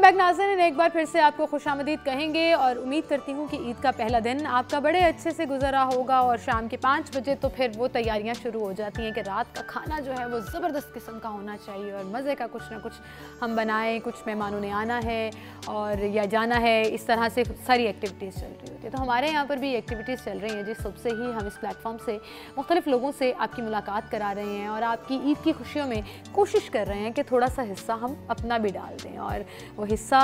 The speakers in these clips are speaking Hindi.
बैक नाज़रीन, एक बार फिर से आपको खुशामदीद कहेंगे और उम्मीद करती हूँ कि ईद का पहला दिन आपका बड़े अच्छे से गुजरा होगा और शाम के 5 बजे तो फिर वो तैयारियाँ शुरू हो जाती हैं कि रात का खाना जो है वो ज़बरदस्त किस्म का होना चाहिए और मज़े का कुछ ना कुछ हम बनाएं, कुछ मेहमानों ने आना है और या जाना है, इस तरह से सारी एक्टिविटीज़ चल रही होती है। तो हमारे यहाँ पर भी एक्टिविटीज़ चल रही हैं जिस सुबह से ही हम इस प्लेटफॉर्म से मुख्तलिफ़ लोगों से आपकी मुलाकात करा रहे हैं और आपकी ईद की खुशियों में कोशिश कर रहे हैं कि थोड़ा सा हिस्सा हम अपना भी डाल दें। और वो हिस्सा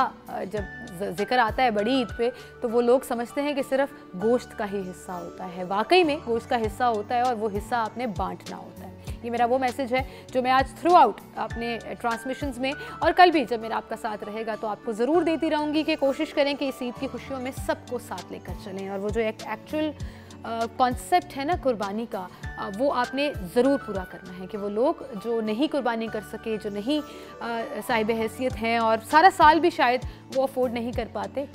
जब जिक्र आता है बड़ी ईद पे तो वो लोग समझते हैं कि सिर्फ गोश्त का ही हिस्सा होता है। वाकई में गोश्त का हिस्सा होता है और वो हिस्सा आपने बांटना होता है। ये मेरा वो मैसेज है जो मैं आज थ्रू आउट अपने ट्रांसमिशंस में और कल भी जब मेरा आपका साथ रहेगा तो आपको ज़रूर देती रहूँगी कि कोशिश करें कि इस ईद की खुशियों में सबको साथ लेकर चलें। और वो जो एक एक्चुअल कॉन्सेप्ट है ना कुर्बानी का, वो आपने ज़रूर पूरा करना है कि वो लोग जो नहीं कुर्बानी कर सके, जो नहीं साहिब हैसियत हैं और सारा साल भी शायद वो अफोर्ड नहीं कर पाते,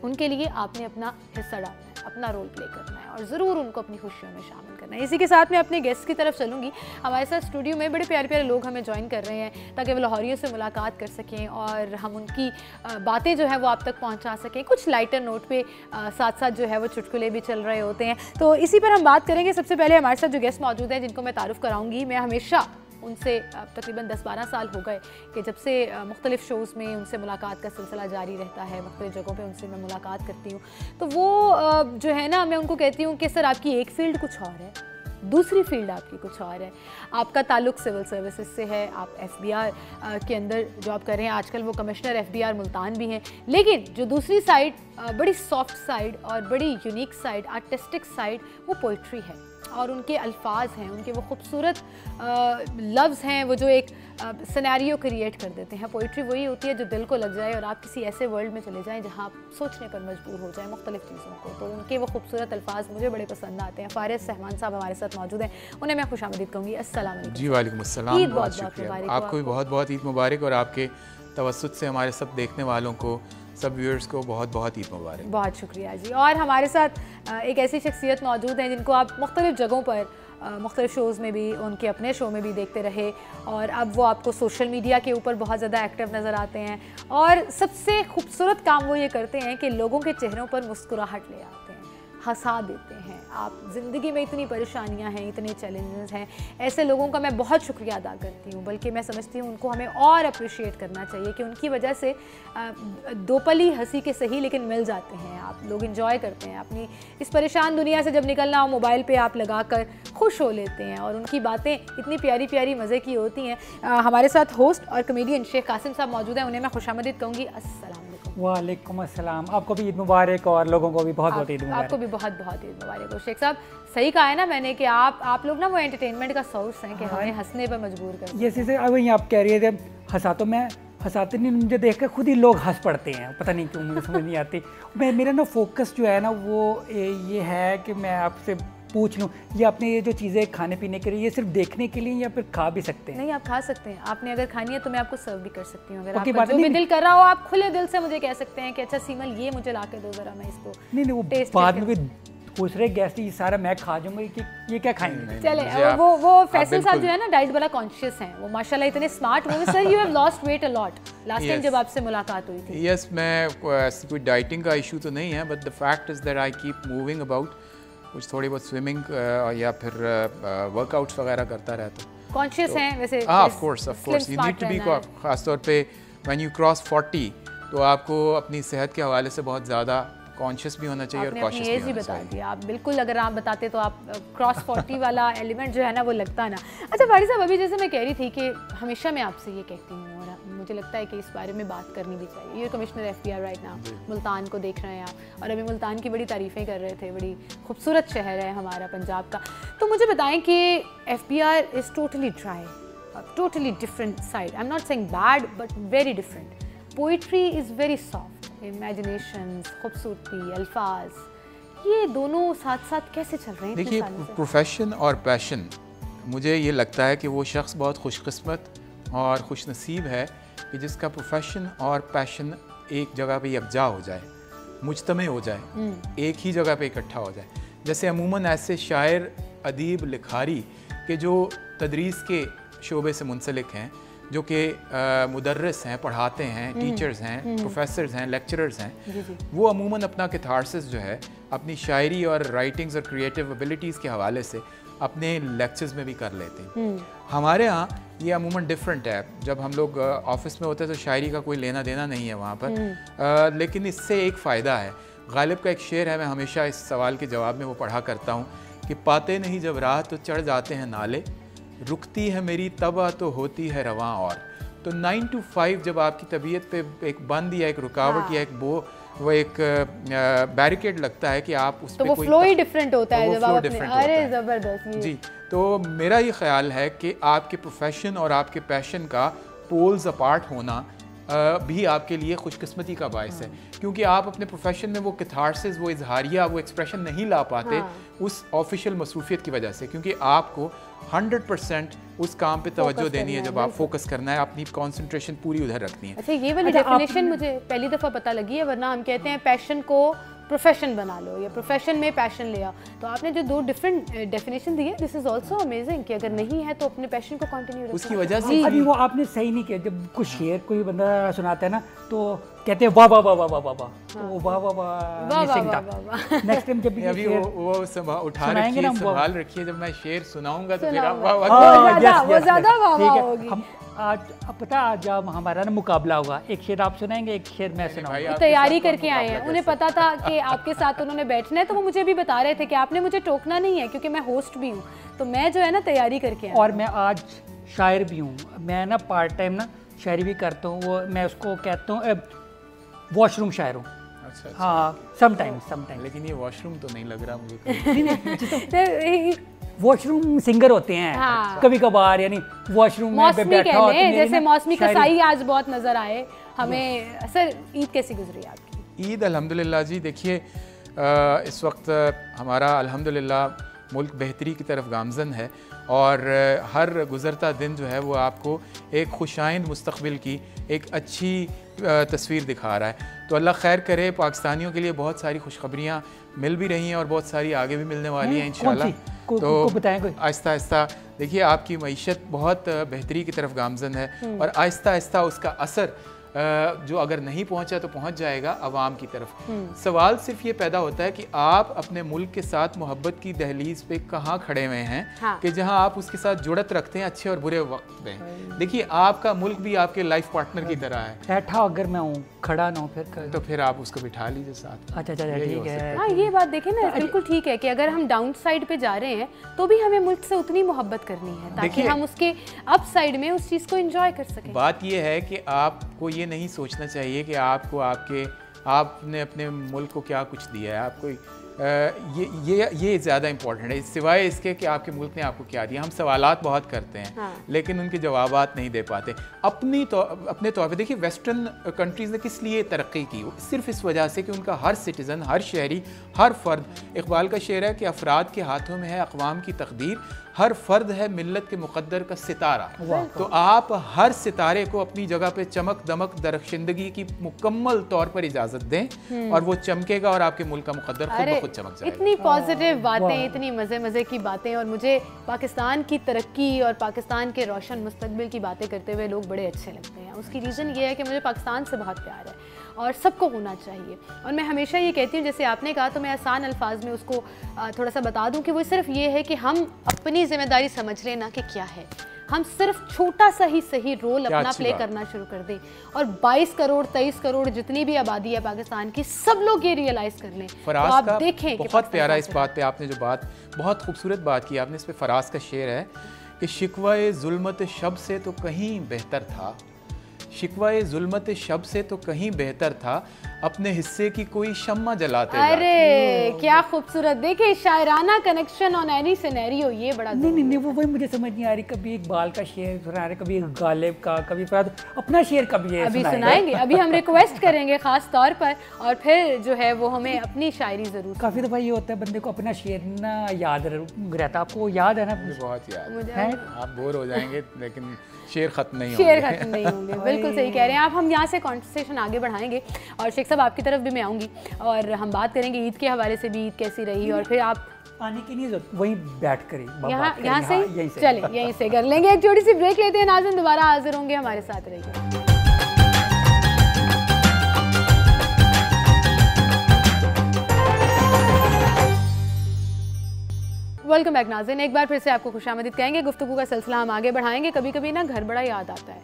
उनके लिए आपने अपना हिस्सा डालना है, अपना रोल प्ले करना है और ज़रूर उनको अपनी खुशियों में शामिल करना है। इसी के साथ मैं अपने गेस्ट की तरफ चलूँगी। हमारे साथ स्टूडियो में बड़े प्यारे प्यारे लोग हमें ज्वाइन कर रहे हैं ताकि वो लाहौरियों से मुलाकात कर सकें और हम उनकी बातें जो है वो आप तक पहुँचा सकें। कुछ लाइटर नोट पे साथ साथ जो है वो चुटकुले भी चल रहे होते हैं, तो इसी पर हम बात करेंगे। सबसे पहले हमारे साथ जो गेस्ट मौजूद हैं जिनको मैं तारुफ़ कराऊँगी, मैं हमेशा उनसे तकरीबन 10-12 साल हो गए कि जब से मुख्तलिफ़ शोज़ में उनसे मुलाकात का सिलसिला जारी रहता है, मुख्तलिफ़ जगहों पे उनसे मैं मुलाकात करती हूँ। तो वो जो है ना, मैं उनको कहती हूँ कि सर आपकी एक फ़ील्ड कुछ और है, दूसरी फील्ड आपकी कुछ और है। आपका ताल्लुक सिविल सर्विसेज से है, आप FBR के अंदर जॉब कर रहे हैं, आजकल वो कमिश्नर FBR मुल्तान भी हैं। लेकिन जो दूसरी साइड, बड़ी सॉफ्ट साइड और बड़ी यूनिक साइड, आर्टिस्टिक साइड, वो पोइट्री है और उनके अल्फाज हैं, उनके वो खूबसूरत लफ्ज़ हैं, वो जो एक सिनेरियो क्रिएट कर देते हैं। पोइट्री वही होती है जो दिल को लग जाए और आप किसी ऐसे वर्ल्ड में चले जाएं जहां आप सोचने पर मजबूर हो जाएं मुख्तलिफ़ चीज़ों को। तो उनके वो खूबसूरत अल्फाज मुझे बड़े पसंद आते हैं। फारिस रहमान साहब हमारे साथ मौजूद हैं, उन्हें मैं खुशामदीद कहूँगी। अस्सलाम वालेकुम। जी वालेकुम अस्सलाम, ईद बहुत बहुत मुबारक। आपको भी बहुत बहुत ईद मुबारक और आपके तवस्सुत से हमारे सब देखने वालों को, सब व्यूअर्स को बहुत बहुत ईद मुबारक। बहुत शुक्रिया जी। और हमारे साथ एक ऐसी शख्सियत मौजूद हैं जिनको आप मुख्तलिफ़ जगहों पर, मुख्तलिफ़ शोज़ में भी, उनके अपने शो में भी देखते रहे और अब वो आपको सोशल मीडिया के ऊपर बहुत ज़्यादा एक्टिव नज़र आते हैं और सबसे खूबसूरत काम वो ये करते हैं कि लोगों के चेहरों पर मुस्कुराहट ले आते हैं, हंसा देते हैं। आप ज़िंदगी में इतनी परेशानियां हैं, इतने चैलेंजेस हैं, ऐसे लोगों का मैं बहुत शुक्रिया अदा करती हूँ। बल्कि मैं समझती हूँ उनको हमें और अप्रिशिएट करना चाहिए कि उनकी वजह से दो पली हंसी के सही लेकिन मिल जाते हैं, आप लोग इंजॉय करते हैं। अपनी इस परेशान दुनिया से जब निकलना हो, मोबाइल पे आप लगा कर खुश हो लेते हैं और उनकी बातें इतनी प्यारी प्यारी मज़े की होती हैं। हमारे साथ होस्ट और कमेडियन शेख कासिम साहब मौजूद हैं, उन्हें मैं खुशामदीद कहूँगी। अस्सलाम वालेकुम अस्सलाम। आपको भी ईद मुबारक और लोगों को भी बहुत बहुत ईद मुबारक। आपको भी बहुत बहुत ईद मुबारक। शेख साहब सही कहा है ना मैंने कि आप लोग ना वो एंटरटेनमेंट का सोर्स हैं कि हमें हंसने पर मजबूर करते हैं। जैसे वही आप कह रही थे हंसा, तो मैं हंसाते नहीं, मुझे देख कर खुद ही लोग हंस पड़ते हैं, पता नहीं क्यों, मुझे समझ नहीं आती। मेरा ना फोकस जो है ना वो ये है कि मैं आपसे पूछ लूँ, ये आपने ये जो चीज़ें खाने पीने के लिए, ये सिर्फ देखने के लिए या फिर खा भी सकते हैं? नहीं, आप खा सकते हैं। आपने अगर खानी है तो मैं आपको सर्व भी कर सकती हूँ। अगर आपका जो भी दिल कर रहा हो आप खुले दिल से मुझे कह सकते हैं कि अच्छा सीमल ये मुझे ला के दो ज़रा, मैं इसको नहीं वो बाद में भी दूसरे गेस्ट ये सारा मैं खा जाऊंगा कि ये क्या खाएंगे। चले वो फैसल साहब जो है ना डाइट बड़ा कॉन्शियस हैं, वो माशाल्लाह इतने स्मार्ट हुए। Sir you have lost weight a lot last time जब आपसे मुलाकात हुई थी। यस, मैं कोई डाइटिंग का इशू तो नहीं है, but the fact is that I keep moving about, कुछ थोड़ी बहुत स्विमिंग या फिर वर्कआउट्स वगैरह करता रहता हूँ। कॉन्शियस हैं वैसे? Of course you need to be, खास तौर पे व्हेन यू क्रॉस 40 तो आपको अपनी सेहत के हवाले से बहुत ज़्यादा कॉन्शियस भी होना चाहिए और कॉशियस भी होना चाहिए। बता दिया आप, बिल्कुल अगर आप बताते तो आप क्रॉस 40 वाला एलिमेंट जो है ना वो लगता ना। अच्छा फारिस साहब, अभी जैसे मैं कह रही थी कि हमेशा मैं आपसे ये कहती हूँ और मुझे लगता है कि इस बारे में बात करनी भी चाहिए। ये commissioner FBR right now Multan को देख रहे हैं आप और अभी मुल्तान की बड़ी तारीफ़ें कर रहे थे, बड़ी खूबसूरत शहर है हमारा पंजाब का। तो मुझे बताएं कि FBR is totally dry, totally different side. I am not saying bad but very different. Poetry is very soft, imaginations, खूबसूरती, अल्फाज, ये दोनों साथ साथ कैसे चल रहे हैं? देखिए, प्रोफेशन और पैशन, मुझे ये लगता है कि वो शख्स बहुत खुशकिस्मत और खुश नसीब है कि जिसका प्रोफेशन और पैशन एक जगह पे यकजा हो जाए, मुजतमे हो जाए, एक ही जगह पे इकट्ठा हो जाए। जैसे अमूमन ऐसे शायर, अदीब, लिखारी के जो तदरीस के शोबे से मुंसलिक हैं, जो कि मुदर्रिस हैं, पढ़ाते हैं, टीचर्स हैं, प्रोफेसर्स हैं, लेक्चरर्स हैं, वो अमूमन अपना कैथारसिस जो है अपनी शायरी और राइटिंग्स और क्रिएटिव एबिलिटीज़ के हवाले से अपने लेक्चर्स में भी कर लेते हैं। हमारे यहाँ ये अमूमन डिफरेंट है। जब हम लोग ऑफिस में होते हैं तो शायरी का कोई लेना देना नहीं है वहाँ पर, लेकिन इससे एक फ़ायदा है। गालिब का एक शेर है, मैं हमेशा इस सवाल के जवाब में वो पढ़ा करता हूँ कि पाते नहीं जब राह तो चढ़ जाते हैं नाले, रुकती है मेरी तबा तो होती है रवां। और तो 9 to 5 जब आपकी तबीयत पे एक बंद या एक रुकावट या एक वो एक बैरिकेड लगता है कि आप उस तो पे वो कोई फ्लो ही डिफरेंट होता है जब आप अपने, different अरे होता है। ज़बरदस्त। जी, तो मेरा ये ख्याल है कि आपके प्रोफेशन और आपके पैशन का पोल्स अपार्ट होना भी आपके लिए खुशकिस्मती का बायस है, क्योंकि आप अपने प्रोफेशन में वो कैथारसिस, वो इजहारिया, वो एक्सप्रेशन नहीं ला पाते उस ऑफिशियल मसरूफियत की वजह से, क्योंकि आपको 100% उस काम पे तवज्जो देनी है। जब आप फोकस करना है, अपनी कंसंट्रेशन पूरी उधर रखनी है। अच्छा, ये वाली डेफिनेशन मुझे पहली दफ़ा पता लगी है, वरना हम कहते हैं पैशन को प्रोफेशन बना लो या प्रोफेशन में पैशन ले आओ। तो आपने जो दो डिफरेंट डेफिनेशन दी है, दिस इज आल्सो अमेजिंग कि अगर नहीं है तो अपने पैशन को कंटिन्यू रखो। उसकी वजह से अभी वो आपने सही नहीं किया। जब कुछ शेर कोई बंदा सुनाता है ना तो कहते हैं वाह वाह वाह वाह वाह वाह वाह, तो वाह वाह वाह मिसिंग था। नेक्स्ट टाइम जब भी अभी वो उठा रखिए, संभाल रखिए, जब मैं शेर सुनाऊंगा तो फिर आप वाह वाह वो ज़्यादा वाह वाह होगी। हम आज अब पता है, आज जब हमारा ना मुकाबला होगा, एक शेर आप सुनाएंगे, एक शेर मैं सुनाऊंगा। तैयारी करके आए हैं, उन्हें पता था कि आपके साथ उन्होंने बैठना है, तो वो मुझे भी बता रहे थे कि आपने मुझे टोकना नहीं है क्योंकि मैं होस्ट भी हूँ, तो मैं जो है ना तैयारी करके आया। और मैं आज शायर भी हूँ। मैं ना पार्ट टाइम ना शायरी भी करता हूँ। वो मैं उसको कहता हूँ वॉशरूम शायर हूँ। अच्छा, हाँ, समटाइम। लेकिन ये वॉशरूम तो नहीं लग रहा मुझे। वॉशरूम सिंगर होते हैं। हाँ। कभी कभार, यानी वॉशरूम में बैठा हो तो मेरी जैसे ना मौसमी शायरी- कसाई आज बहुत नजर आए हमें। सर, ईद कैसी गुजरी आपकी? ईद अल्हम्दुलिल्लाह जी, देखिए इस वक्त हमारा अल्हम्दुलिल्लाह मुल्क बेहतरी की तरफ गामजन है, और हर गुज़रता दिन जो है वो आपको एक खुशाइंद मुस्तक़बिल की एक अच्छी तस्वीर दिखा रहा है। तो अल्लाह खैर करे, पाकिस्तानियों के लिए बहुत सारी खुशखबरियाँ मिल भी रही हैं और बहुत सारी आगे भी मिलने वाली हैं इंशाल्लाह। तो आहिस्ता आहिस्ता देखिए आपकी मईशत बहुत बेहतरी की तरफ गामजन है, और आहिस्ता आहिस्ता उसका असर जो अगर नहीं पहुंचा तो पहुंच जाएगा अवाम की तरफ। सवाल सिर्फ ये पैदा होता है कि आप अपने मुल्क के साथ मोहब्बत की दहलीज पे कहाँ खड़े हुए हैं, हाँ। कि जहाँ आप उसके साथ जुड़त रखते हैं अच्छे और बुरे वक्त में। देखिए आपका मुल्क भी आपके लाइफ पार्टनर की तरह है। बैठा अगर मैं हूँ, खड़ा ना हो तो फिर आप उसको बिठा लीजिए साथ। अच्छा, ठीक है। हाँ, ये बात देखें ना, बिल्कुल ठीक है कि अगर हम डाउन साइड पे जा रहे हैं तो भी हमें मुल्क से उतनी मोहब्बत करनी है ताकि हम उसके अप साइड में उस चीज़ को एंजॉय कर सकें। बात ये है कि आपको ये नहीं सोचना चाहिए कि आपने अपने मुल्क को क्या कुछ दिया है। आपको ये ज़्यादा इम्पोर्टेंट है, सिवाय इसके कि आपके मुल्क ने आपको क्या दिया। हम सवालात बहुत करते हैं, हाँ। लेकिन उनके जवाबात नहीं दे पाते। अपने तौर पे देखिए, वेस्टर्न कंट्रीज़ ने किस लिए तरक्की की? सिर्फ इस वजह से कि उनका हर सिटीज़न, हर शहरी, हर फ़र्द, इकबाल का शेर है कि अफराद के हाथों में है अक़वाम की तकदीर, हर फर्द है मिल्लत के मुक़द्दर का सितारा। तो आप हर सितारे को अपनी जगह पे चमक दमक दरख्शिंदगी की मुकम्मल तौर पर इजाज़त दें, और वो चमकेगा और आपके मुल्क का मुक़द्दर खुद ब खुद चमक जाएगा। इतनी पॉजिटिव बातें, इतनी मज़े की बातें, और मुझे पाकिस्तान की तरक्की और पाकिस्तान के रोशन मुस्तकबिल की बातें करते हुए लोग बड़े अच्छे लगते हैं। उसकी रीज़न ये है कि मुझे पाकिस्तान से बहुत प्यार है और सबको होना चाहिए। और मैं हमेशा ये कहती हूँ, जैसे आपने कहा, तो मैं आसान अल्फाज में उसको थोड़ा सा बता दूँ कि वो सिर्फ ये है कि हम अपनी जिम्मेदारी समझ लेना कि क्या है। हम सिर्फ छोटा सा ही सही रोल अपना प्ले करना शुरू कर दें, और 22 करोड़ 23 करोड़ जितनी भी आबादी है पाकिस्तान की, सब लोग ये रियलाइज कर लें। तो आप देखें बहुत प्यारा इस बात पे आपने जो बात, बहुत खूबसूरत बात की आपने। इस पे फराज का शेर है कि शिकवाए जुल्मत शब से तो कहीं बेहतर था, शिकवाए जुल्मत शब से तो कहीं बेहतर था, अपने हिस्से की कोई शम्मा जलाते। अरे क्या खूबसूरत, देखिए शायराना कनेक्शन ऑन एनी सिनेरियो, ये बड़ा नहीं वो वही मुझे समझ नहीं आ रही। कभी इकबाल का शेर सुना रहे, कभी गालिब का, कभी अपना शेर, कभी अभी सुनाएंगे। अभी हम रिक्वेस्ट करेंगे खास तौर पर, और फिर जो है वो हमें अपनी शायरी जरूर। काफ़ी दफ़ा ये होता है बंदे को अपना शेर ना याद रहता। आपको याद है ना? बहुत याद है। आप बोर हो जाएंगे लेकिन शेर खत्म नहीं होंगे। बिल्कुल सही कह रहे हैं आप। हम यहाँ से कॉन्वर्सेशन आगे बढ़ाएंगे, और शेख साहब आपकी तरफ भी मैं आऊँगी, और हम बात करेंगे ईद के हवाले से भी, ईद कैसी रही, और फिर आप आने की नहीं जरूरत, वहीं बैठ कर यहाँ से चले, यहीं से कर लेंगे। एक छोटी सी ब्रेक लेते हैं, नाज़रीन दोबारा हाजिर होंगे, हमारे साथ रहिए। वेलकम बैक नाज़रीन, एक बार फिर से आपको खुशामदीद कहेंगे। गुफ्तगू का सिलसिला हम आगे बढ़ाएंगे। कभी कभी ना घर बड़ा याद आता है,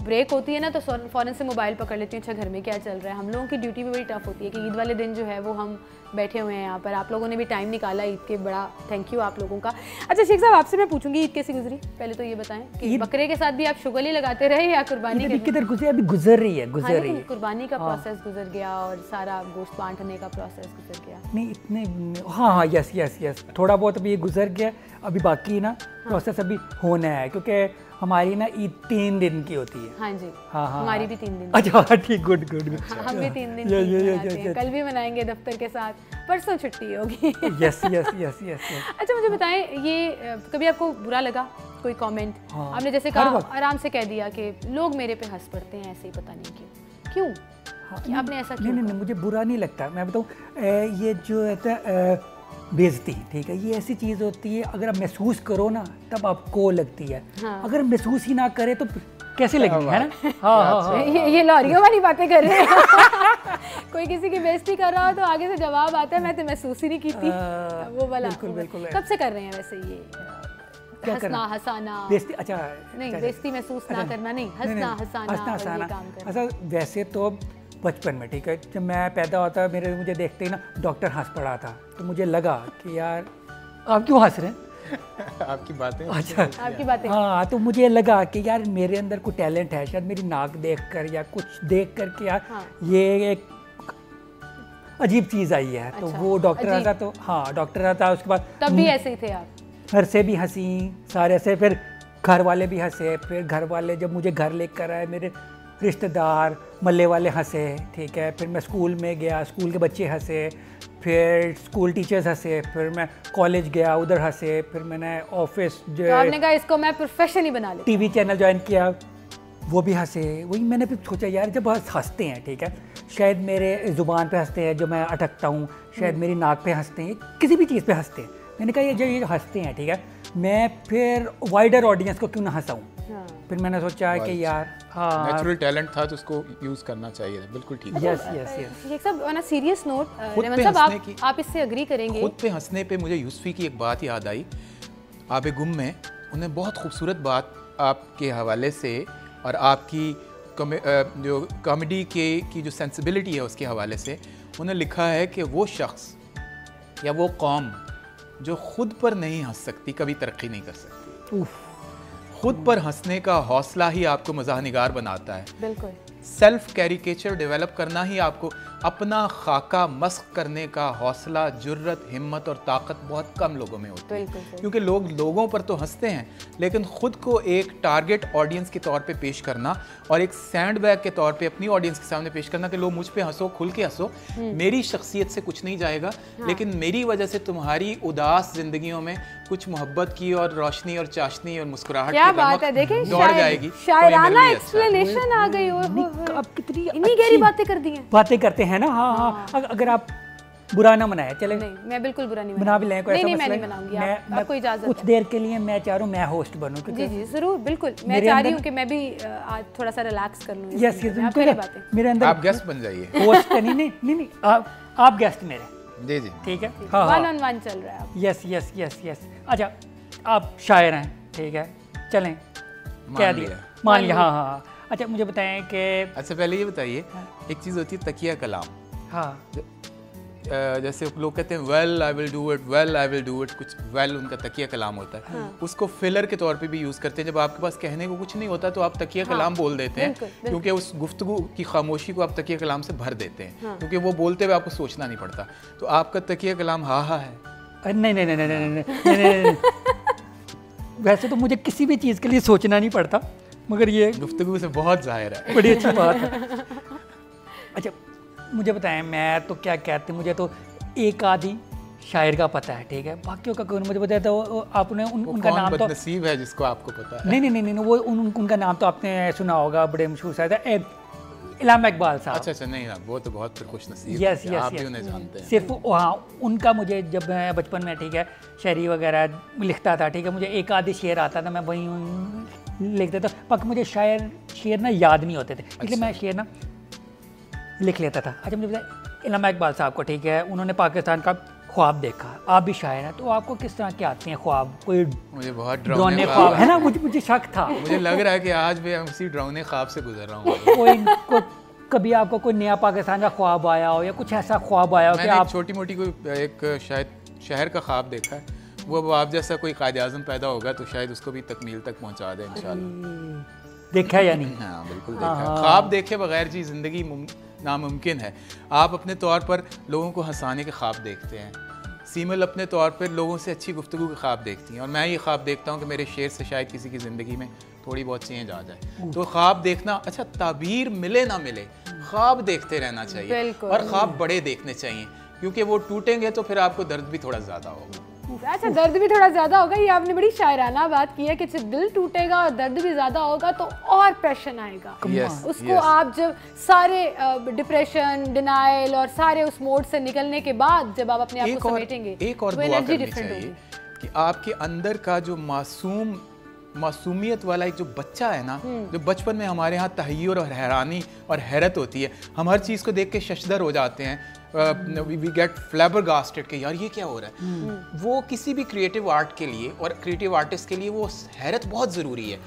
ब्रेक होती है ना तो फ़ौरन से मोबाइल पकड़ लेती हूँ, अच्छा घर में क्या चल रहा है। हम लोगों की ड्यूटी भी बड़ी टफ होती है कि ईद वाले दिन जो है वो हम बैठे हुए हैं यहाँ पर। आप लोगों ने भी टाइम निकाला ईद के, बड़ा थैंक यू आप लोगों का। अच्छा शेख साहब, आपसे मैं पूछूंगी ईद कैसी गुजरी, पहले तो ये बताएं कि बकरे के साथ भी आप शुगली लगाते रहे या कुर्बानी किधर गुजरी? अभी गुजर रही है कुर्बानी का प्रोसेस गुजर गया और सारा गोश्त बांटने का प्रोसेस गुजर गया। नहीं इतने, हाँ यस यस यस, थोड़ा बहुत अभी ये गुजर गया, अभी बाकी ना प्रोसेस अभी होना है, क्योंकि हमारी ना ईद 3 दिन की होती है। हाँ जी, हाँ हमारी भी 3 दिन। अच्छा ठीक, गुड गुड। हम भी 3 दिन कल भी मनाएंगे दफ्तर के साथ, परसों छुट्टी होगी। Yes yes yes yes. अच्छा मुझे बताएं, ये कभी आपको बुरा लगा कोई कमेंट? आपने जैसे कहा आराम से कह दिया कि लोग मेरे पे हंस पड़ते हैं ऐसे ही, पता नहीं क्यों कि आपने ऐसा क्यों? नहीं, मुझे बुरा नहीं लगता। मैं बताऊँ, ये जो है बेइज्जती, ठीक है, ये ऐसी चीज़ होती है अगर आप महसूस करो ना तब आपको लगती है। हाँ। अगर महसूस ही ना करे तो कैसे लगेगी, है ना? हाँ। ये लॉरियों वाली बातें कर रहे हैं। कोई किसी की बेइज्जती कर रहा हो तो आगे से जवाब आता है मैं तो महसूस ही नहीं की थी, वो वाला। बिल्कुल। कब से कर रहे हैं वैसे ये हंसना हंसाना? बेइज्जती, अच्छा नहीं, बेइज्जती महसूस ना करना नहीं, हंसना हंसाना। अच्छा वैसे तो बचपन में, ठीक है, जब मैं पैदा होता मुझे देखते ही ना डॉक्टर हंस पड़ा था, तो मुझे लगा कि यार आप क्यों हंस रहे हैं? आपकी बातें। अच्छा आपकी बातें। हाँ, तो मुझे लगा कि यार मेरे अंदर कोई टैलेंट है, शायद मेरी नाक देखकर या कुछ देख कर के यार ये एक अजीब चीज़ आई है। तो वो डॉक्टर आता, तो हाँ डॉक्टर आता, उसके बाद तब भी ऐसे ही थे आप? घर से भी हंसी, सारे ऐसे, फिर घर वाले भी हंसे, फिर घर वाले जब मुझे घर लेकर आए, मेरे रिश्तेदार मल्ले वाले हंसे, ठीक है, फिर मैं स्कूल में गया, स्कूल के बच्चे हंसे, फिर स्कूल टीचर्स हंसे, फिर मैं कॉलेज गया, उधर हंसे, फिर मैंने ऑफिस जो तो आपने कहा इसको मैं प्रोफेशन ही बना लेता, टीवी चैनल ज्वाइन किया, वो भी हंसे। वही मैंने फिर सोचा यार जब हंसते हैं, ठीक है, शायद मेरे ज़ुबान पे हंसते हैं जो मैं अटकता हूँ, शायद मेरी नाक पे हंसते हैं, किसी भी चीज़ पे हंसते हैं। मैंने कहा ये हंसते हैं, ठीक है, मैं फिर वाइडर ऑडियंस को क्यों ना हंसाऊँ। फिर मैंने सोचा कि यार हाँ नेचुरल टैलेंट था तो उसको यूज़ करना चाहिए, बिल्कुल ठीक है। यस। सब ऑन अ सीरियस नोट, रेमन साहब आप इससे एग्री करेंगे? खुद पे हंसने पे मुझे यूसुफी की एक बात याद आई। आबे गुम में उन्हें बहुत खूबसूरत बात आपके हवाले से और आपकी जो कॉमेडी की जो सेंसिबिलिटी है उसके हवाले से उन्हें लिखा है कि वो शख्स या वो कौम जो खुद पर नहीं हंस सकती कभी तरक्की नहीं कर सकती। खुद पर हंसने का हौसला ही आपको मज़ाहनिगार बनाता है। बिल्कुल। सेल्फ कैरिकेचर डेवलप करना ही आपको, अपना खाका मस्क करने का हौसला, जुर्रत, हिम्मत और ताकत बहुत कम लोगों में होती है, क्योंकि लोग लोगों पर तो हंसते हैं लेकिन खुद को एक टारगेट ऑडियंस के तौर पे पेश करना और एक सैंडबैग के तौर पे अपनी ऑडियंस के सामने पेश करना कि लोग मुझ पे हंसो, खुल के हंसो, मेरी शख्सियत से कुछ नहीं जाएगा, लेकिन मेरी वजह से तुम्हारी उदास जिंदगियों में कुछ मोहब्बत की और रोशनी और चाशनी और मुस्कुराहट क्या बात है, देखिए दौड़ जाएगी। शायराना एक्सप्लेनेशन आ गई। अब कितनी इतनी गहरी बातें कर दी हैं। बातें करते हैं ना। हाँ। अगर आप बुरा ना मनाए, चले नहीं, मैं बिल्कुल बुरा नहीं बना भी लें, कोई ऐसा मैं नहीं बनाऊंगी, आपको इजाजत कुछ देर के लिए मैं चाह रहा हूँ मैं होस्ट बनूं। जी जरूर, बिल्कुल, मैं चाह रही हूँ कि मैं भी आज थोड़ा सा रिलैक्स कर लूँ। यस, मेरे अंदर आप गेस्ट बन जाइए। होस्ट नहीं, आप गेस्ट मेरे। जी ठीक है, वन ऑन वन चल रहा है। यस। अच्छा आप शायर हैं, ठीक है, चलें, क्या दिया, मान लिया। हाँ। अच्छा मुझे बताएं कि अच्छा पहले ये बताइए, एक चीज़ होती है तकिया कलाम। हाँ। जैसे लोग कहते हैं well I will do it, कुछ वेल उनका तकिया कलाम होता है। उसको फिलर के तौर पे भी यूज़ करते हैं। जब आपके पास कहने को कुछ नहीं होता तो आप तकिया कलाम बोल देते हैं, क्योंकि उस गुफ्तगू की खामोशी को आप तकिया कलाम से भर देते हैं, क्योंकि वो बोलते हुए आपको सोचना नहीं पड़ता। तो आपका तकिया कलाम हा है। नहीं। वैसे तो मुझे किसी भी चीज़ के लिए सोचना नहीं पड़ता, मगर ये गुफ्तगू से बहुत जाहिर है, बड़ी अच्छी बात है। अच्छा मुझे बताएं, मैं तो क्या कहते हैं, मुझे तो एक आधी शायर का पता है, ठीक है, बाकियों का कौन मुझे बताया था। आपने उनका नाम तो नसीब है जिसको आपको पता है। नहीं, वो उनका नाम तो आपने सुना होगा, बड़े मशहूर शायर थे, इलामा इकबाल साहब। अच्छा नहीं ना, वो तो बहुत फिर खुशनसीब यस हैं, यस आप भी यस, उन्हें जानते हैं। सिर्फ हाँ उनका मुझे, जब मैं बचपन में ठीक है शायरी वगैरह लिखता था, ठीक है, मुझे एक आधे शेर आता था, मैं वहीं लिख देता, बाकी मुझे शेर ना याद नहीं होते थे, इसलिए मैं शेर ना लिख लेता था। अच्छा मुझे बताया इलामा इकबाल साहब को, ठीक है, उन्होंने पाकिस्तान का ख्वाब देखा, आप भी शायर हैं, तो आपको किस तरह के आते हैं ख्वाब? कोई मुझे बहुत डरावने ख्वाब है ना? मुझे शक था। मुझे लग रहा है कि आज भी हम उसी डरावने ख्वाब से गुजर रहा हूँ। कभी आपको कोई नया पाकिस्तान का ख्वाब आया हो या कुछ ऐसा ख्वाब आया हो कि आप छोटी मोटी कोई एक शायद शहर का ख्वाब देखा है, वो आप जैसा कोई कायद आज़म पैदा होगा तो शायद उसको भी तकमील तक पहुँचा दे इंशाल्लाह। देखा या नहीं? हाँ बिल्कुल देखा है। ख्वाब देखे बगैर जी ज़िंदगी नामुमकिन है। आप अपने तौर पर लोगों को हंसाने के ख्वाब देखते हैं, सीमल अपने तौर पर लोगों से अच्छी गुफ्तगू के ख्वाब देखती हैं, और मैं ये ख्वाब देखता हूँ कि मेरे शेर से शायद किसी की ज़िंदगी में थोड़ी बहुत चेंज आ जाए। तो ख्वाब देखना, अच्छा ताबीर मिले ना मिले, ख्वाब देखते रहना चाहिए, और ख्वाब बड़े देखने चाहिए, क्योंकि वो टूटेंगे तो फिर आपको दर्द भी थोड़ा ज़्यादा होगा। अच्छा दर्द भी थोड़ा ज़्यादा होगा, ये आपने बड़ी शायराना बात की है कि जब दिल टूटेगा और दर्द भी ज़्यादा होगा तो और पैशन आएगा उसको। आप जब सारे डिप्रेशन, डिनाइल और सारे उस मोड से निकलने के बाद जब आप अपने आप को समेटेंगे, एक और दुआ करनी चाहिए कि आपके अंदर का जो मासूमियत वाला एक जो बच्चा है ना, जो बचपन में हमारे यहाँ तहय्युर और हैरानी और हैरत होती है, हम हर चीज़ को देख के शशदर हो जाते हैं, वी गेट फ्लैबरगास्टेड कि यार ये क्या हो रहा है। वो किसी भी क्रिएटिव आर्ट के लिए और क्रिएटिव आर्टिस्ट के लिए वो हैरत बहुत ज़रूरी है।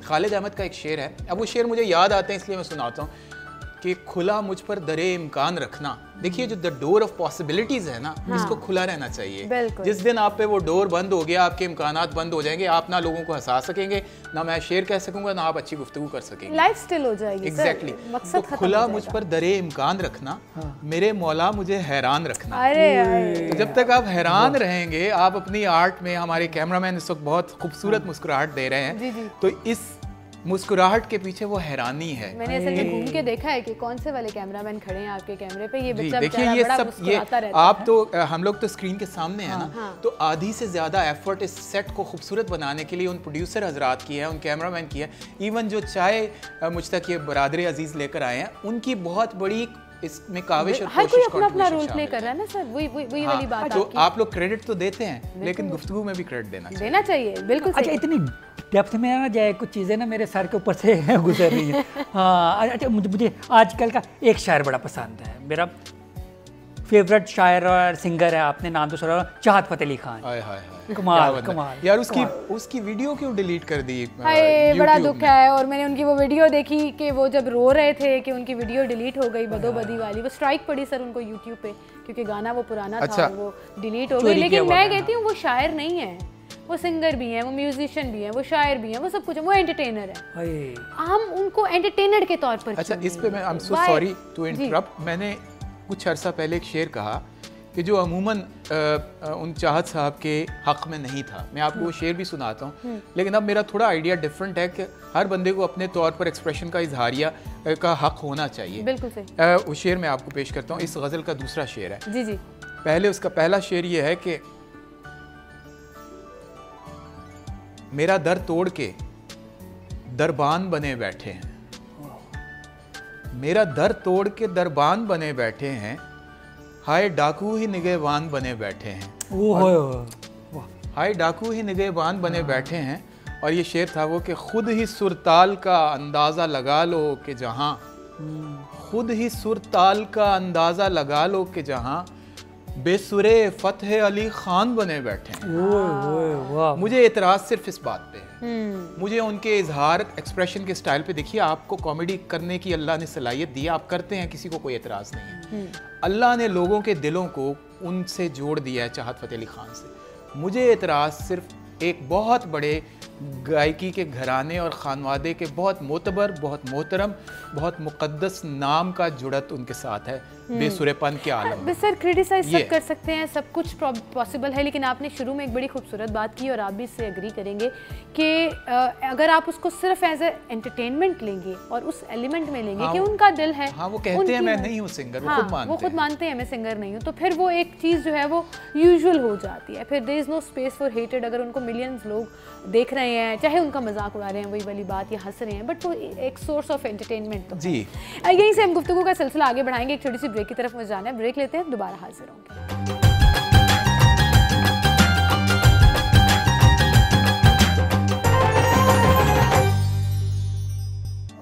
खालिद अहमद का एक शेर है, अब वो शेर मुझे याद आते हैं इसलिए मैं सुनाता हूँ कि खुला मुझ पर दरे इम्कान रखना। देखिए जो द डोर ऑफ पॉसिबिलिटीज है ना, इसको खुला रहना चाहिए। जिस दिन आप पे वो डोर बंद हो गया, आपके इम्कानात बंद हो जाएंगे, आप ना लोगों को हंसा सकेंगे, ना मैं शेर कह सकूंगा, ना आप अच्छी गुफ्तगू कर सकेंगे, लाइफ स्टिल हो जाएगी। एग्जैक्टली। तो खुला मुझ पर दरे इम्कान रखना, मेरे मौला मुझे हैरान रखना। तो जब तक आप हैरान रहेंगे, आप अपनी आर्ट में, हमारे कैमरामैन इस वक्त बहुत खूबसूरत मुस्कुराहट दे रहे हैं, तो इस मुस्कुराहट के पीछे वो हैरानी है। मैंने असल में घूम के देखा है कि कौन से वाले कैमरामैन खड़े हैं आपके कैमरे पे, ये बच्चा देखिए ये सब ये आप तो हम लोग तो स्क्रीन के सामने हैं ना, तो आधी से ज़्यादा एफर्ट इस सेट को खूबसूरत बनाने के लिए उन प्रोड्यूसर हजरात की है, उन कैमरामैन की है, इवन जो चाहे मुझ तक ये बरादरी अजीज़ लेकर आए हैं, उनकी बहुत बड़ी इसमें काविश और हर कोई अपना रोल प्ले कर रहा है ना सर, वही वाली बात। तो आप लोग क्रेडिट तो देते हैं, लेकिन गुफ्तगू में भी क्रेडिट देना चाहिए। बिल्कुल। अच्छा इतनी डेप्थ में ना जाए, कुछ चीज़ें ना मेरे सर के ऊपर से गुजर रही हैं। हाँ अच्छा, मुझे आजकल का एक शायर बड़ा पसंद है, मेरा फेवरेट शायर और सिंगर है, आपने नाम तो सुना, चाहत फतेह अली खान। कमाल यार उसकी वीडियो क्यों डिलीट कर दी? बड़ा दुख है। और मैंने उनकी वो वीडियो देखी कि वो जब रो रहे थे कि उनकी वीडियो डिलीट हो गई, बदोबदी वाली, वो स्ट्राइक पड़ी सर उनको यूट्यूब पे, क्योंकि गाना वो पुराना था, वो डिलीट हो गई। लेकिन मैं कहती हूँ वो शायर नहीं है, वो सिंगर भी हैं, वो म्यूजिशियन भी हैं, वो शायर भी हैं, वो सब कुछ है, वो एंटरटेनर है। हम उनको एंटरटेनर के तौर पर। अच्छा इस पे मैं I am so sorry to interrupt, मैंने कुछ अर्सा पहले एक शेर कहा कि जो अमूमन उन चाहत साहब के हक़ में नहीं था, मैं आपको वो शेर भी सुनाता हूँ, लेकिन अब मेरा थोड़ा आइडिया डिफरेंट है कि हर बंदे को अपने तौर पर एक्सप्रेशन का इजहारिया का हक़ होना चाहिए। बिल्कुल सही। वो शेर मैं आपको पेश करता हूँ, इस गज़ल का दूसरा शेर है। जी जी। उसका पहला शेर ये है कि मेरा दर तोड़ के दरबान बने बैठे हैं, मेरा दर तोड़ के दरबान बने बैठे हैं, हाय डाकू ही निगहबान बने बैठे हैं, हाय डाकू ही निगहबान बने बैठे हैं। और ये शेर था वो कि खुद ही सुरताल का अंदाज़ा लगा लो कि जहाँ, खुद ही सुरताल का अंदाज़ा लगा लो कि जहाँ बेसुरे फतेह अली खान बने बैठे हैं। मुझे एतराज़ सिर्फ इस बात पे है, मुझे उनके इजहार एक्सप्रेशन के स्टाइल पे, देखिए आपको कॉमेडी करने की अल्लाह ने सलाहियत दी, आप करते हैं, किसी को कोई एतराज़ नहीं है। अल्लाह ने लोगों के दिलों को उनसे जोड़ दिया है, चाहत फतेह अली खान से। मुझे एतराज़ सिर्फ एक बहुत बड़े गायकी के घराने और खानवादे के बहुत मोतबर, बहुत मोहतरम, बहुत मुक़द्दस नाम का जुड़त उनके साथ है बेसुरेपन के आलम में। सर क्रिटिसाइज सब कर सकते हैं, सब कुछ पॉसिबल है, लेकिन आपने शुरू में एक बड़ी खूबसूरत बात की और आप भी इससे एग्री करेंगे कि अगर आप उसको सिर्फ एज ए एंटरटेनमेंट लेंगे और उस एलिमेंट में लेंगे कि उनका दिल है, वो कहते हैं मैं नहीं हूँ सिंगर, वो खुद मानते हैं मैं सिंगर नहीं हूँ, तो फिर वो एक चीज़ जो है वो यूजुअल हो जाती है, फिर there is no space for hated. अगर उनको मिलियंस लोग देख रहे हैं रहे हैं, चाहे उनका मजाक उड़ा रहे हैं, वही वाली बात, या हंस रहे हैं, बट वो एक सोर्स ऑफ एंटरटेनमेंट तो जी। यहीं से हम गुफ्तगू का सिलसिला आगे बढ़ाएंगे। एक छोटी सी ब्रेक की तरफ मुझे जाना है, ब्रेक लेते हैं, दोबारा हाजिर होंगे।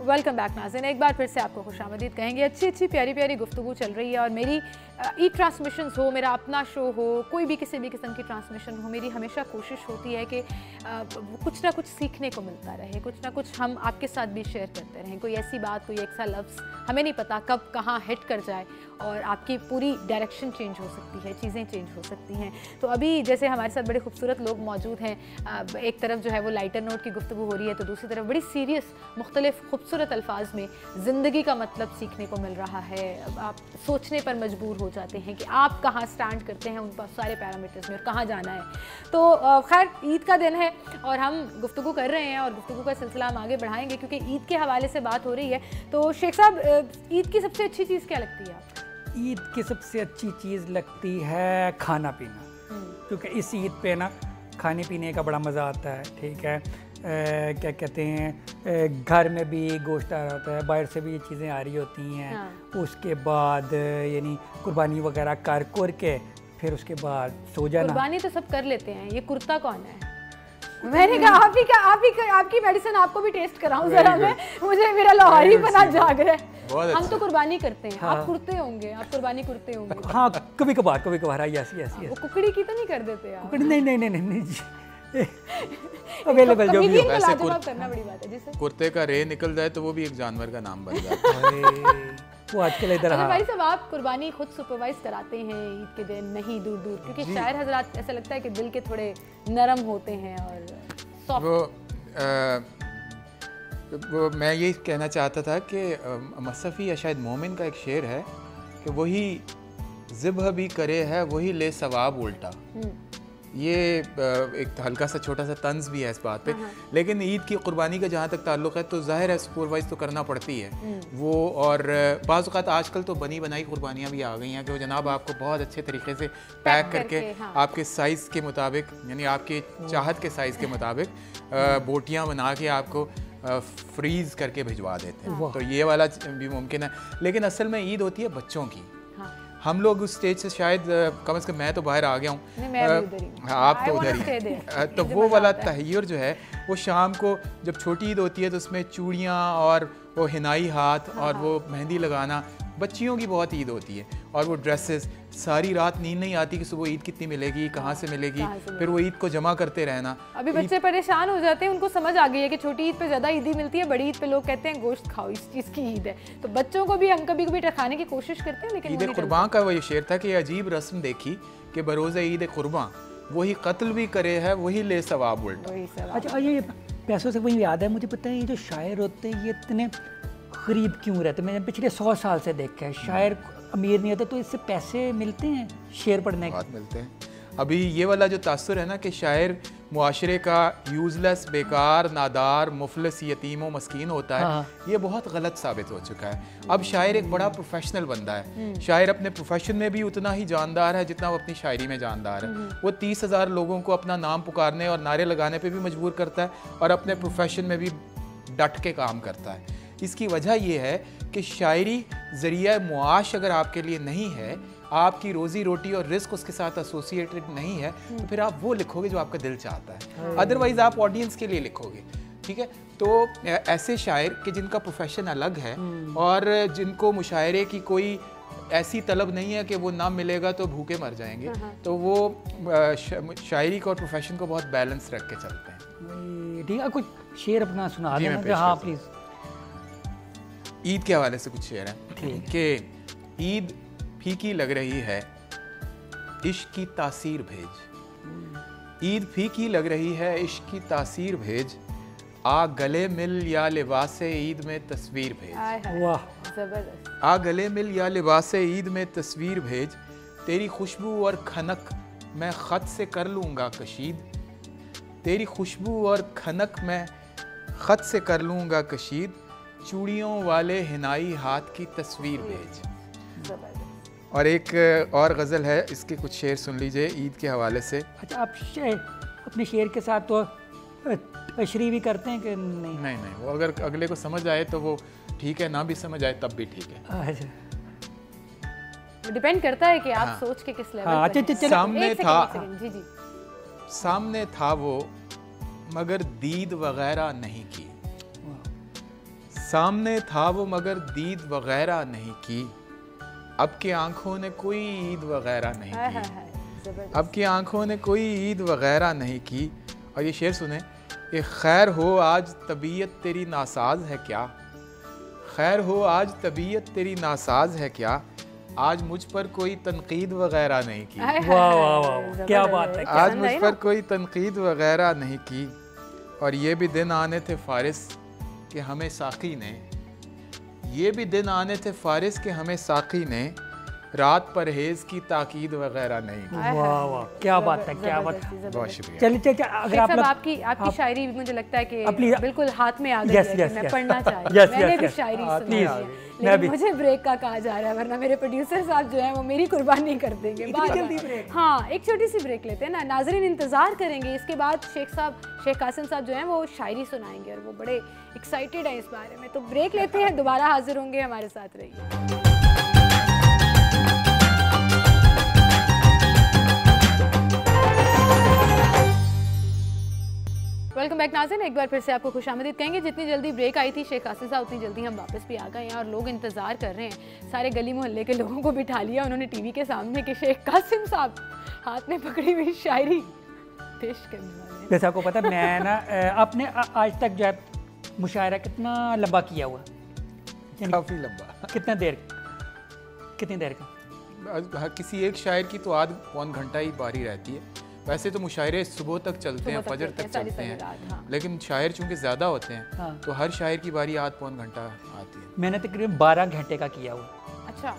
वेलकम बैक नाज़रीन, एक बार फिर से आपको खुशामदीद कहेंगे। अच्छी प्यारी प्यारी गुफ्तगू चल रही है और मेरी ई ट्रांसमिशंस हो, मेरा अपना शो हो, कोई भी किसी भी किस्म की ट्रांसमिशन हो, मेरी हमेशा कोशिश होती है कि कुछ ना कुछ सीखने को मिलता रहे, कुछ ना कुछ हम आपके साथ भी शेयर करते रहें। कोई ऐसी बात, कोई ऐसा लफ्ज़, हमें नहीं पता कब कहाँ हिट कर जाए और आपकी पूरी डायरेक्शन चेंज हो सकती है, चीज़ें चेंज हो सकती हैं। तो अभी जैसे हमारे साथ बड़े खूबसूरत लोग मौजूद हैं, एक तरफ जो है वो लाइटर नोट की गुफ्तगू हो रही है, तो दूसरी तरफ बड़ी सीरियस मुख्तलिफ खूबसूरत अल्फाज में ज़िंदगी का मतलब सीखने को मिल रहा है। आप सोचने पर मजबूर हो जाते हैं कि आप कहाँ स्टैंड करते हैं उन सारे पैरामीटर्स में और कहाँ जाना है। तो खैर ईद का दिन है और हम गुफ्तगू कर रहे हैं और गुफ्तगू का सिलसिला हम आगे बढ़ाएंगे क्योंकि ईद के हवाले से बात हो रही है। तो शेख साहब, ईद की सबसे अच्छी चीज़ क्या लगती है आपको? ईद की सबसे अच्छी चीज़ लगती है खाना पीना, क्योंकि इस ईद पे ना खाने पीने का बड़ा मज़ा आता है। ठीक है, क्या कहते हैं, घर में भी गोश्त आ रहा होता है, बाहर से भी ये चीज़ें आ रही होती हैं। हाँ। उसके बाद यानी कुर्बानी वगैरह कर के फिर उसके बाद सो जाना। कुर्बानी तो सब कर लेते हैं, ये कुर्ता कौन है? मैंने कहा आपकी मेडिसिन आपको भी टेस्ट कराऊं जरा मैं, मुझे मेरा लाहौरी बना जाग रहा है। हम तो कुर्बानी करते हैं। हाँ। आप कुर्ते होंगे, आप कुर्बानी करते होंगे। हाँ, कभी कभार यस। वो कुकड़ी की तो नहीं कर देते आप? कुकड़ी नहीं जी। अवेलेबल जो भी वैसे करना बड़ी बात है। जिससे कुर्ते का रे निकल जाए तो वो भी एक जानवर का नाम बन जाता है। वो आजकल इधर। अच्छा भाई साहब, आप कुर्बानी खुद सुपरवाइज कराते हैं ईद के दिन? नहीं, दूर क्योंकि शायर हजरात ऐसा लगता है कि दिल के थोड़े नरम होते हैं और सॉफ्ट। वो मैं ये कहना चाहता था कि मसफ़ी या शायद मोमिन का एक शेर है कि वही ज़िब्ह भी करे है वही ले सवाब उल्टा। ये एक हल्का सा छोटा सा तंज भी है इस बात पे। लेकिन ईद की कुर्बानी का जहाँ तक ताल्लुक़ है तो ज़ाहिर है सुपरवाइज़ तो करना पड़ती है वो। और बाज़ औक़ात आजकल तो बनी बनाई कुर्बानियाँ भी आ गई हैं कि वो जनाब आपको बहुत अच्छे तरीके से पैक करके आपके साइज़ के मुताबिक, यानी आपके चाहत के साइज़ के मुताबिक बोटियाँ बना के आपको फ्रीज़ करके भिजवा देते हैं। तो ये वाला भी मुमकिन है। लेकिन असल में ईद होती है बच्चों की। हम लोग उस स्टेज से शायद कम से कम मैं तो बाहर आ गया हूँ, आप तो उधर ही। तो वो वाला तहय्युर जो है वो शाम को जब छोटी ईद होती है तो उसमें चूड़ियाँ और वो हिनाई हाथ और वो मेहंदी लगाना, बच्चियों की बहुत ईद होती है। और वो ड्रेसेस, सारी रात नींद नहीं आती कि सुबह ईद कितनी मिलेगी, कहाँ से मिलेगी, फिर वो ईद को जमा करते रहना। अभी बच्चे परेशान हो जाते हैं, उनको समझ आ गई है कि छोटी ईद पे ज़्यादा ईदी मिलती है, बड़ी ईद पे लोग कहते हैं गोश्त खाओ, इस चीज़ की ईद है। तो बच्चों को भी हम कभी कभी खाने की कोशिश करते हैं, लेकिन ईद कुर्बान का वही शेर था कि अजीब रस्म देखी कि बरोज़ ईद कुर्बान वही कत्ल भी करे है वही ले सवाब उल्टा। अच्छा, ये पैसों से वही याद है मुझे, पता है ये जो शायर होते हैं ये इतने गरीब क्यों रहते? मैंने पिछले 100 साल से देखा है, शायर अमीर नहीं होते तो इससे पैसे मिलते हैं शेर पढ़ने के? मिलते हैं। अभी ये वाला जो तासुर है ना कि शायर मुआशरे का यूजलेस, बेकार, नादार, मुफलिस, यतीम व मस्कीन होता है। हाँ। ये बहुत गलत साबित हो चुका है। अब शायर एक बड़ा प्रोफेशनल बंदा है। शायर अपने प्रोफेशन में भी उतना ही जानदार है जितना वो अपनी शायरी में जानदार है। वो 30,000 लोगों को अपना नाम पुकारने और नारे लगाने पे भी मजबूर करता है और अपने प्रोफेशन में भी डट के काम करता है। इसकी वजह यह है कि शायरी ज़रिया मुआश अगर आपके लिए नहीं है, आपकी रोज़ी रोटी और रिस्क उसके साथ एसोसिएटेड नहीं है, तो फिर आप वो लिखोगे जो आपका दिल चाहता है। अदरवाइज़ आप ऑडियंस के लिए लिखोगे। ठीक है, तो ऐसे शायर कि जिनका प्रोफेशन अलग है और जिनको मुशायरे की कोई ऐसी तलब नहीं है कि वो ना मिलेगा तो भूखे मर जाएंगे, तो वो शायरी को और प्रोफेशन को बहुत बैलेंस रख के चलते हैं। ठीक है, कुछ शेर अपना सुना देना। हाँ प्लीज़। ईद के हवाले से कुछ शेर है कि ईद फीकी लग रही है, इश्क की तासीर भेज। ईद फीकी लग रही है, इश्क की तासीर भेज। आ गले मिल या लिबासे ईद में तस्वीर भेज। वाह, जबरदस्त। आ गले मिल या लिबासे ईद में तस्वीर भेज। तेरी खुशबू और खनक मैं ख़त से कर लूँगा कशीद। तेरी खुशबू और खनक मैं ख़त से कर लूँगा कशीद। चूड़ियों वाले हिनाई हाथ की तस्वीर भेज। और एक और गज़ल है, इसके कुछ शेर सुन लीजिए ईद के हवाले से। अच्छा, आप अपने शेर के साथ तो तशरीह भी करते हैं कि नहीं? नहीं नहीं, वो अगर अगले को समझ आए तो वो ठीक है, ना भी समझ आए तब भी ठीक है। अच्छा डिपेंड करता है कि आप हाँ। सोच के किस लेवल हाँ, पे हैं। सामने एक था सेकंड, जी जी। सामने था वो मगर दीद वगैरह नहीं की, सामने था वो मगर दीद वगैरह नहीं की, अब की आंखों ने कोई ईद वगैरह नहीं हाय हाय की, हाय, जबरदस्त। अब की आंखों ने कोई ईद वगैरह नहीं की। और ये शेर सुने, ये खैर हो आज तबीयत तेरी नासाज है क्या, खैर हो आज तबीयत तेरी नासाज है क्या, आज मुझ पर कोई तनकीद वगैरह नहीं की, हाय हाय वाह, हाय, वाह, वाह, जबरदस्त। क्या बात है। आज पसंद मुझ आई पर ना? कोई तनकीद वगैरह नहीं की। और ये भी दिन आने थे फारिस कि हमें साकी ने, ये भी दिन आने थे फारिस कि हमें साकी ने रात परहेज की ताकीद वगैरह नहीं की। हाय हाय वाह, हाय, वाह, क्या बात है, क्या बात जबरदस्ती, बहुत जबरदस्ती। शुक्रिया। चलिए चलिए, अगर शेख आप साहब, लोग आपकी शायरी मुझे लगता है कि प्लीज, बिल्कुल हाथ में आ गई यस है कि यस मैं यस पढ़ना चाह रही यस हूँ। मैंने भी यस शायरी सुनी प्लीज, है, मैं लेकिन भी। मुझे ब्रेक का कहा जा रहा है, वरना मेरे प्रोड्यूसर साहब जो हैं वो मेरी कुर्बानी कर देंगे। इतनी जल्दी ब्रेक? हाँ, एक छोटी सी ब्रेक लेते हैं ना, नाजरीन इंतजार करेंगे। इसके बाद शेख कासिम साहब जो हैं वो शायरी सुनाएंगे और वो बड़े एक्साइटेड हैं इस बारे में। तो ब्रेक लेते हैं, दोबारा हाजिर होंगे, हमारे साथ रहिए। वेलकम बैक नाज़रीन, एक बार फिर से आपको खुशामदीद कहेंगे। जितनी जल्दी ब्रेक आई थी शेख कासिम साहब, उतनी जल्दी हम वापस भी आ गए हैं और लोग इंतज़ार कर रहे हैं। सारे गली मोहल्ले के लोगों को बिठा लिया उन्होंने टीवी के सामने कि शेख कासिम साहब हाथ में पकड़ी हुई शायरी पेश करने वाले हैं। जैसे आपको पता है, मैं ना आपने आज तक जो है मुशायरा कितना लंबा किया हुआ? काफ़ी लंबा। कितनी देर का? किसी एक शायर की तो आध पौन घंटा ही बारी रहती है। वैसे तो मुशायरे सुबह तक चलते हैं, फजर तक चलते हैं, हाँ। लेकिन शायर चूंकि ज़्यादा होते हैं हाँ। तो हर शायर की बारी आध पौन घंटा आती है। मैंने तकरीबन 12 घंटे का किया हुआ, अच्छा,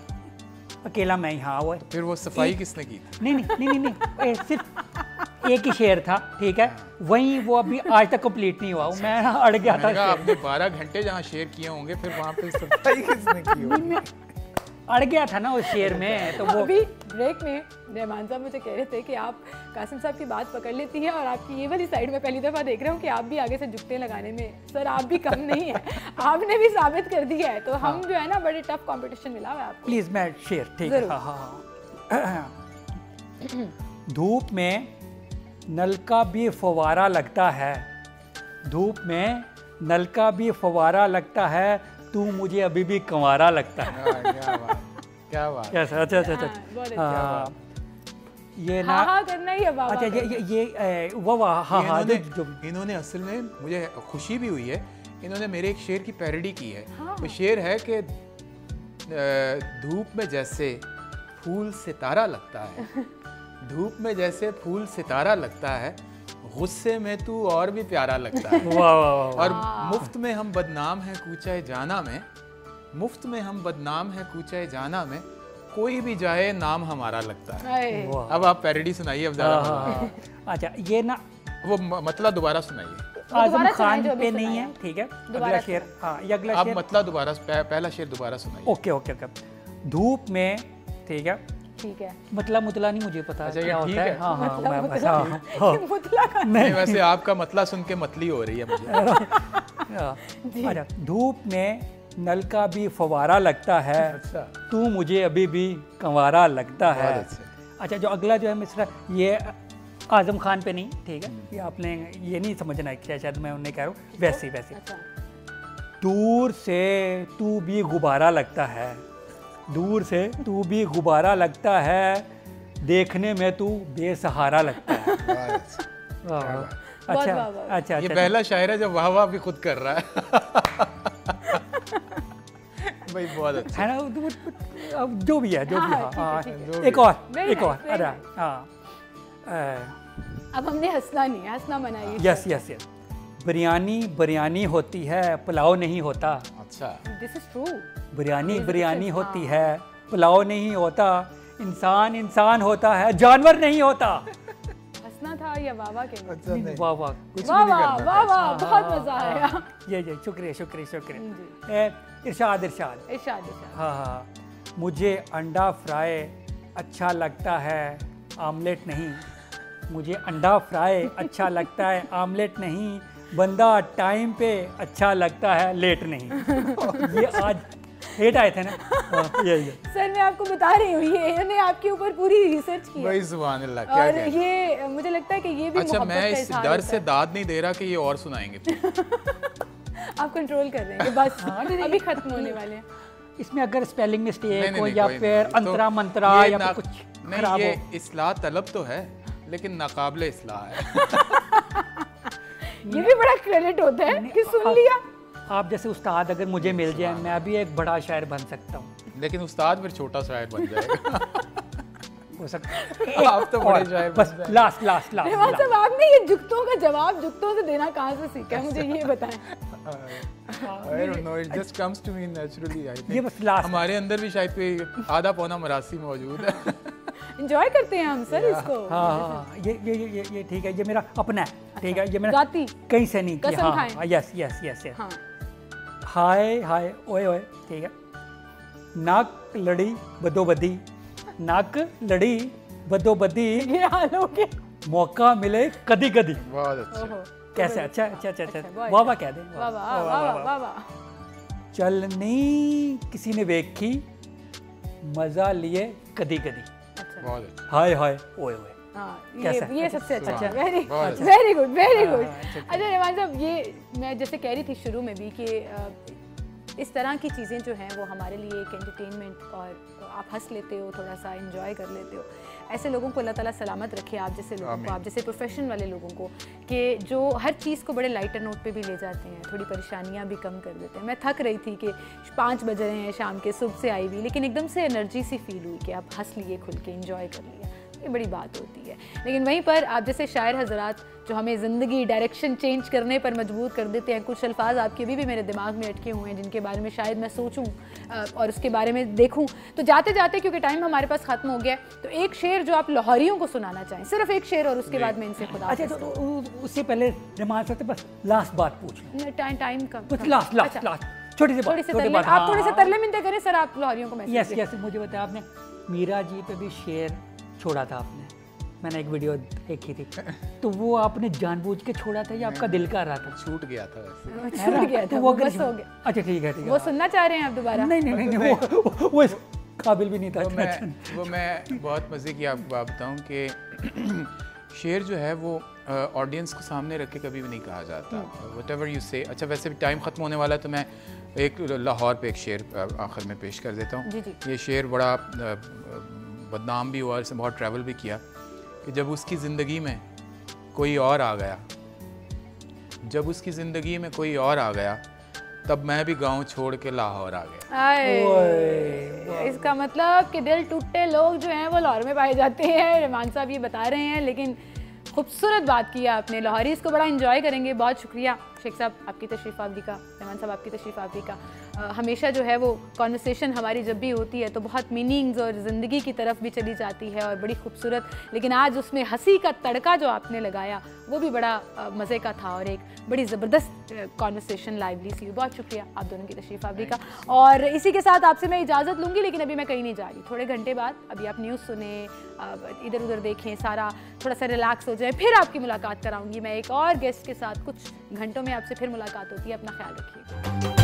अकेला मैं ही। हाँ वो फिर वो सफाई किसने की थी? नहीं नहीं नहीं नहीं, नहीं, सिर्फ एक ही शेर था, ठीक है, वही वो अभी आज तक कंप्लीट नहीं हुआ। मैं अड़ गया था, मैंने कहा आपने 12 घंटे जहाँ शेर किए होंगे, फिर वहाँ पे सफाई किसने की होगी? अड़ गया था ना उस शेर में, तो वो अभी ब्रेक में रहमान साहब मुझे कह रहे थे कि आप कासिम साहब की बात पकड़ लेती हैं और आपकी ये वाली साइड में पहली दफ़ा देख रहा हूँ कि आप भी आगे से जुगते लगाने में, सर आप भी कम नहीं है, आपने भी साबित कर दिया है। तो हम जो है ना, बड़े टफ कंपटीशन मिला हुआ है आपको। प्लीज मैं शेर, ठीक है। हाँ हाँ। धूप में नल का भी फवारा लगता है, धूप में नल का भी फवारा लगता है, तू मुझे अभी भी कंवारा लगता है। क्या बात, क्या बात। कैसा? अच्छा अच्छा हाँ, अच्छा, बहुत अच्छा। हाँ, ये ना, हाँ हाँ करना ही है बाबा। अच्छा ये वो हाँ हाँ, इन्होंने असल में, मुझे खुशी भी हुई है, इन्होंने मेरे एक शेर की पैरोडी की है। हाँ। वो शेर है कि धूप में जैसे फूल सितारा लगता है, धूप में जैसे फूल सितारा लगता है, गुस्से में तू और भी प्यारा लगता है। वाह वाह वाह, और मुफ्त में हम बदनाम हैं कूचाए जाना में, मुफ्त में हम बदनाम हैं कूचाए जाना में, कोई भी जाए नाम हमारा लगता है। हाय। वाह। अब आप पैरोडी सुनाइए, अब ज़रा हाँ, अच्छा ये ना वो मतलब दोबारा सुनाइए। आजम दोबारा खान सुनाइए जो अभी पे नहीं है, सुनाया। ठीक है, दोबारा अगला शेर। हाँ, ये अगला आप शेर। मतलब दोबारा पहला शेर दोबारा सुनाइए। Okay okay okay. धूप में, ठीक है, ठीक है। मतलब मुतला नहीं मुझे पता अच्छा, ये क्या ठीक होता है। है। हाँ हाँ, मतलब मैं बस मुतला। हाँ हाँ ये मुतला का नहीं, वैसे आपका मतलब सुन के मतली हो रही है मुझे। हाँ। अच्छा, धूप में नल का भी फवारा लगता है, अच्छा, तू मुझे अभी भी कंवारा लगता है। बहुत अच्छे। अच्छा, जो अगला जो है मिसरा, ये आजम खान पे नहीं, ठीक है, ये आपने ये नहीं समझना है क्या, शायद मैं उन्हें कह रहा हूँ, वैसे वैसे। अच्छा, दूर से तू भी गुब्बारा लगता है, दूर से तू भी गुब्बारा लगता है, देखने में तू बेसहारा लगता है। बहुत अच्छे। वाह, बहुत अच्छा वाह, वाह। अच्छा ये अच्छा, पहला शायर है जो वाह वाह भी खुद कर रहा है। भाई बहुत अच्छा। है ना, अब जो भी है, जो भी हाँ, है। हाँ, ठीक है, ठीक है। एक और, Very एक nice, और, very अरे nice। हाँ, अब हमने हंसना नहीं है, हंसना मना है। Yes yes yes, biryani biryani होती है, पुलाव नहीं होता, अच्छा, this is true. Biryani This is biryani हाँ। होती है, पुलाव नहीं होता, इंसान इंसान होता है, जानवर नहीं होता। हंसना था या वाह के? अच्छा नहीं, वाह वाह, कुछ वाह भी नहीं वाह करना वाह था। वाह, बहुत मजा आया। ये शुक्रिया शुक्रिया शुक्रिया। जी, इरशाद इरशाद, इरशाद इरशाद। हाँ हाँ, मुझे अंडा फ्राई अच्छा लगता है, आमलेट नहीं, मुझे अंडा फ्राई अच्छा लगता है, आमलेट नहीं, बंदा टाइम पे अच्छा लगता है, लेट नहीं। ये आज हेट आए थे ना। ये सर मैं आपको बता रही हूँ, ये इन्होंने आपके ऊपर पूरी रिसर्च की है। भाई सुभान अल्लाह, क्या और ये मुझे लगता है कि ये भी अच्छा, मोहब्बत मैं का इस इजहार डर होता से है। दाद नहीं दे रहा कि ये और सुनाएंगे। आप कंट्रोल कर रहे हैं बस, अभी खत्म होने वाले हैं। इसमें अगर स्पेलिंग मिस्टेक नहीं, हो नहीं, या कोई फिर नहीं। अंतरा तो मंत्रा ये या ना- फिर कुछ नहीं, खराब ये हो। इस्लाह तलब तो है लेकिन नाकाबिले इस्लाह है। ये भी बड़ा क्रेडिट होता है कि सुन लिया। आप जैसे उस्ताद अगर मुझे मिल जाए, मैं भी एक बड़ा शायर बन सकता हूँ। लेकिन उस्ताद फिर छोटा शायर बन जाएगा। हो सकता है। आप तो बड़े शायर बन बस जाएंगे। लास्ट रहमान साहब, आपने ये जुगतों का जवाब जुगतों से देना कहाँ से सीखा है, मुझे ये बताएं। I don't know, it just comes to me naturally, I think। ये बस लास्ट हमारे अंदर भी शायद कोई आधा पौना मरासी मौजूद है। एंजॉय करते हैं हम सर इसको। हाँ, ये ठीक है, ये मेरा अपना है, ठीक है, ये मेरा जाती कहीं से नहीं कसम किया। खाएं। हाँ, यस यस यस यस। हाँ, हाय हाय ओए ओए, ठीक है। नाक लड़ी बदोबदी, नाक लड़ी बदोबदी, ये हाल हो गया। मौका मिले कदी कदी। बहुत अच्छा। ओहो, कैसे? अच्छा अच्छा अच्छा अच्छा, बहुत वाह वाह कह दे। वाह वाह वाह वाह वाह। चलनी किसी ने वेखी, मजा लिए कदी कदी। अच्छा, बहुत अच्छा। हाय हाय ओए ओए। हाँ, कैसा? ये सबसे अच्छा अच्छा, है। वेरी बहुत अच्छा। Very good, very good. अच्छा, अच्छा रहमान साहब, ये मैं जैसे कह रही थी शुरू में भी कि इस तरह की चीज़ें जो हैं वो हमारे लिए एक एंटरटेनमेंट, और आप हंस लेते हो, थोड़ा सा एंजॉय कर लेते हो। ऐसे लोगों को अल्लाह ताला सलामत रखे, आप जैसे लोगों को, आप जैसे प्रोफेशन वाले लोगों को, कि जो हर चीज़ को बड़े लाइटर नोट पे भी ले जाते हैं, थोड़ी परेशानियां भी कम कर देते हैं। मैं थक रही थी कि 5 बज रहे हैं शाम के, सुबह से आई हुई, लेकिन एकदम से एनर्जी सी फील हुई कि आप हंस लिए, खुल के एंजॉय कर लिया। ये बड़ी बात होती है। लेकिन वहीं पर आप जैसे शायर हजरात जो हमें ज़िंदगी डायरेक्शन चेंज करने पर मजबूर कर देते हैं, कुछ अल्फाज आपके भी मेरे दिमाग में अटके हुए हैं जिनके बारे में शायद मैं सोचूं और उसके बारे में देखूं। तो जाते जाते, क्योंकि टाइम हमारे पास ख़त्म हो गया, तो एक शेर जो आप लाहौरियों को सुनाना चाहें, सिर्फ एक शेर, और उसके बाद मैं इनसे खुदा अच्छा, तो उससे पहले रहमान साहब से बस लास्ट बात पूछ लूं। टाइम का कुछ लास्ट लास्ट अच्छा, लास्ट छोटी सी बात, थोड़ी सी छोटी तरले, बात। आप थोड़े से तरले मिनटे करें सर, आप लाहौरियों को मैसेज यस कीजिए। यस, मुझे बताया आपने मीरा जी पे भी शेर छोड़ा था आपने, मैंने एक वीडियो देखी थी। तो वो आपने जानबूझ के छोड़ा था या आपका दिल कर रहा था? छूट गया था वैसे। है ना? छूट गया तो था, वो वो अगर बस हो गया। अच्छा ठीक है ठीक है। वो सुनना चाह रहे हैं आप दोबारा? नहीं नहीं नहीं, वो इस काबिल भी नहीं था। वो मैं बहुत मज़े की आपको बात बताऊँ कि शेर जो है वो ऑडियंस को सामने रख के कभी भी नहीं कहा जाता। व्हाटएवर यू से। अच्छा, वैसे भी टाइम ख़त्म होने वाला है, तो मैं एक लाहौर पे एक शेर आखिर में पेश कर देता हूँ। जी जी। ये शेर बड़ा बदनाम भी हुआ, इसने बहुत ट्रैवल भी किया, कि जब उसकी ज़िंदगी में कोई और आ गया, जब उसकी ज़िंदगी में कोई और आ गया, तब मैं भी गांव छोड़ के लाहौर आ गया। आए, इसका मतलब कि दिल टूटे लोग जो हैं वो लाहौर में पाए जाते हैं। रहमान साहब ये बता रहे हैं, लेकिन खूबसूरत बात की आपने। लाहौरी इसको बड़ा एंजॉय करेंगे। बहुत शुक्रिया शेख साहब आपकी तशरीफ़ आवरी का, रहमान साहब आपकी तशरीफ़ आवरी का। हमेशा जो है वो कॉन्वर्सेशन हमारी जब भी होती है तो बहुत मीनिंग्स और ज़िंदगी की तरफ भी चली जाती है और बड़ी खूबसूरत, लेकिन आज उसमें हंसी का तड़का जो आपने लगाया वो भी बड़ा मज़े का था और एक बड़ी ज़बरदस्त कॉन्वर्सेशन लाइवली सी। बहुत शुक्रिया आप दोनों की तशरीफ़ आवरी का। और इसी के साथ आपसे मैं इजाज़त लूँगी, लेकिन अभी मैं कहीं नहीं जा रही। थोड़े घंटे बाद अभी आप न्यूज़ सुने, इधर उधर देखें, सारा थोड़ा सा रिलैक्स हो जाए, फिर आपकी मुलाकात कराऊँगी मैं एक और गेस्ट के साथ। कुछ घंटों में आपसे फिर मुलाकात होती है। अपना ख्याल रखिए।